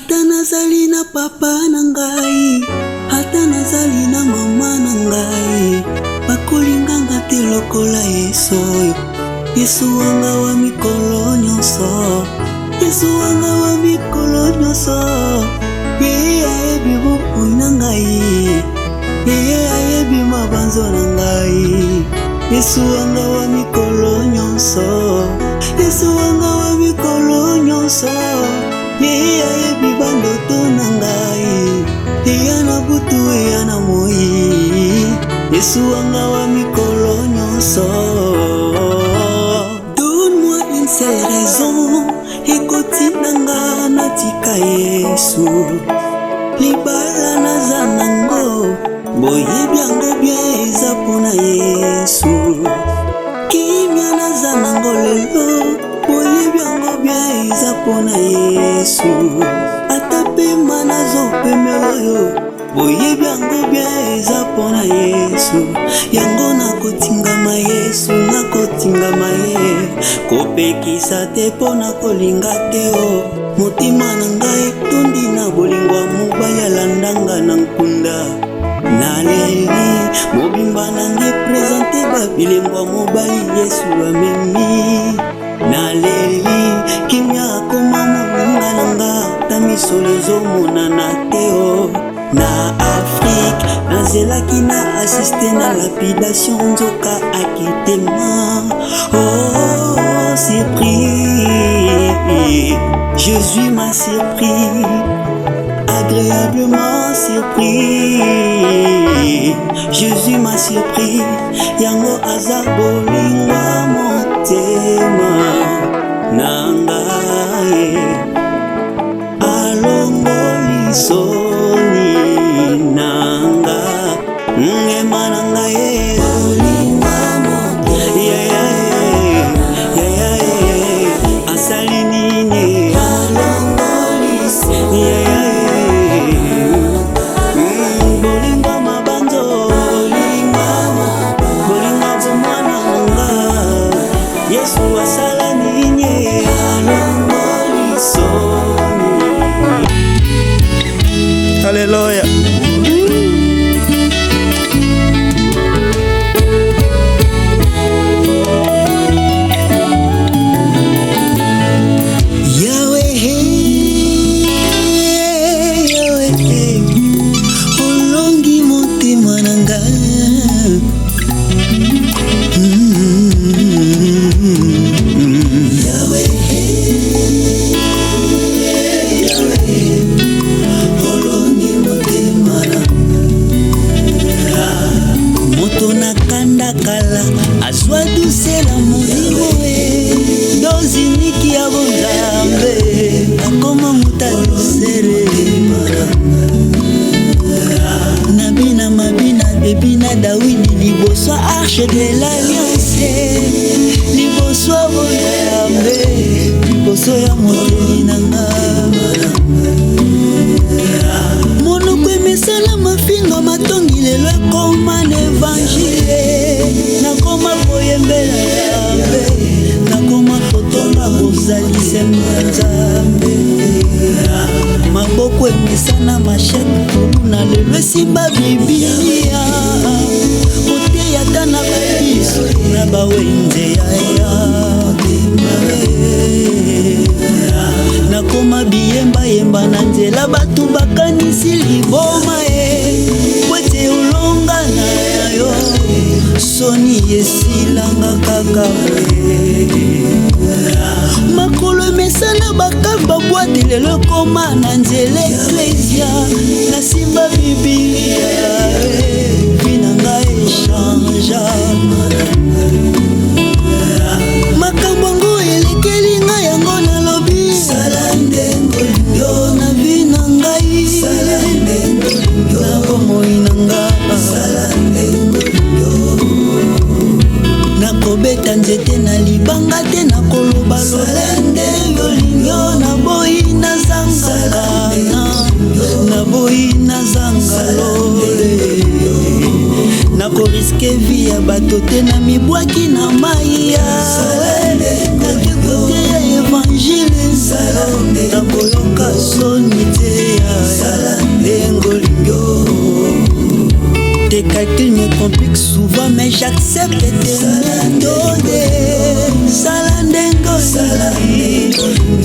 Ata nazali na papa na ngai, ata nazali na mama na ngai, bakolinganga te lokola Yesu oyo. Yesu wanga wa mikolo nyonso, Yesu wanga wa mikolo nyonso. Yeye ayebi bokoi na ngai, yeye ayebi mabanzo na ngai. Yesu wanga wa mikolo nyonso, Yesu wanga wa mikolo nyonso. Yeye ayebi bandoto na ngai, eya na butu eya na moi. Yesu wanga wa mikolo nyonso. Donne-moi une seule raison, ekoti nanga natika Yesu. Libala naza nango, boyebi yango bien eza pona Yesu. Kimia naza nango lelo, boyebi yango bien eza pona Yesu. Ata pema nazopemela yo, boyebi yango bien eza pona Yesu. Yango nakotingama Yesu, nakotingama ye. Kopekisa te pona kolinga te o. Motima na ngai tondi na bolingo ya mobali alandanga na nkunda. Naleli mobimba nange prezante babilembo ya mobali Yesu amemi. Naleli kimia akoma moninga nanga, ta misolo ezomonana te o. Na Afrique nazelaki na assiste na lapidation, nzoka akitema. Oh, surpris, Jésus m'a surpris, agréablement surpris. Jésus m'a surpris, yango aza bolingo motema nangaye. Alongoli soni nanga, ngema nanga ye. Asali nini bolingo mabanzo, bolingo bomwana nanga. Yesu asala nini alongoli soni. Hallelujah. Azwa dusela molimo e, doziniki ya bonzambe, akoma mutalisere. Nabina mabina bebina Dawidi, liboso arche de l'alliance, liboso bonzambe, liboso ya moteli nanga. Monoko emesala mafinga matongi lelo ekoma na evangile. Nakoma koyembela Nzambe, nakoma kotonga bozalise Nzambe. Maboko emesana mashete koluna lelo esimba Biblia. Kote yata na babiso na bawenze yaya. Nakoma biyemba yemba na nzela batu bakanisi liboma e. Kwete ulonga na yayo, soni yesilanga kaka we. Makolo emesana bakamba bwate lelo koma na nzela eklesia. Nasimba Biblia vinanga echangea. Makambo ngo elekeli ngai yango nalobi. Sala ndengo yo na vina ngai, sala ndengo yo na bomoi nanga. Sala ndengo yo nakobeta nzete na libanga te, nakoloba lolende yo lingo na boyi na zangala, na boyi na zangalole. Nakoriske vi ya bato te na mibwaki na maya. Nakikote ya evangile, nakoloka soni te. j'accepte tes méthodes. Salandengo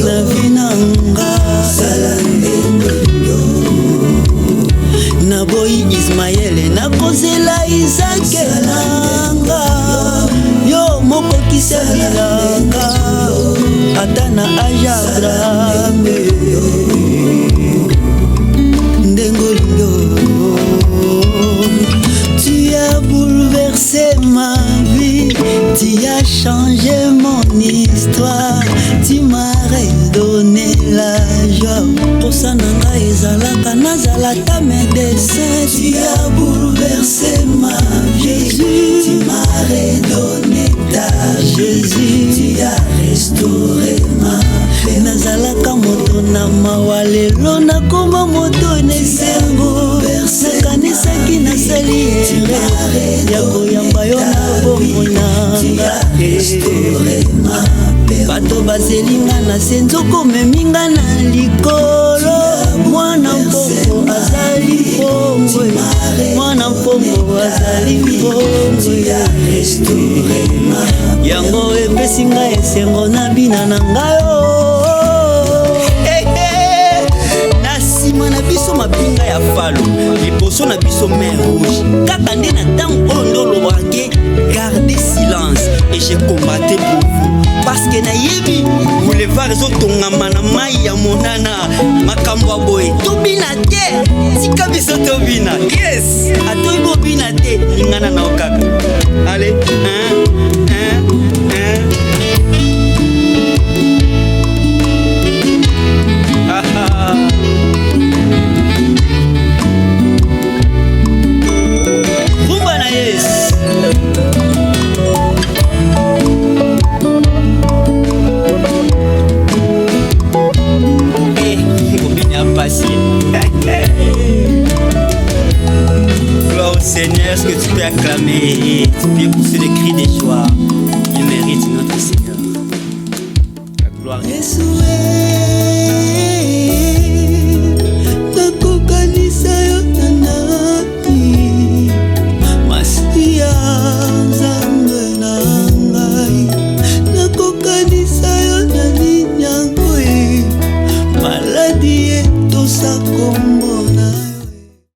na vinanga na boyi Ismaele na kozela Isake nanga yo moko kisalilaka ata na aja Abraham tu as bouleversé ma vie, tu as changé mon histoire, tu m'as redonné la joie. Pour ça nanga ezalaka nazala ta médecin. Tu as bouleversé ma vie, tu m'as redonné ta Jésus, tu as restauré ma paix. Nazalaka moto na mawa lelo nakoma moto nesengo nakanisaki nasali ya koyamba yo na bomoi nanga. Bato bazelinga na se nzoko meminga na likolo. Mwana mpongo azali pongwe, mwana mpongo azali pongwe. Yango epesi nga esengo na bina na ngayo. Na sima na biso mapinga ya falo, liboso na biso mer rouge. Kaka nde na ntango oyo ndolobaki gardez silence et j'ai combattu pour vous. Parce que nayebi boulevard ezotongama na mai ya monana makambo ya boye tobina te tika biso tobina. Yes atoyi bobina te lingana na okaka. Allez rumba na yes. Gloire au Seigneur, est-ce que tu peux acclamer, tu peux pousser des cris de joie. Il mérite notre Seigneur. La gloire est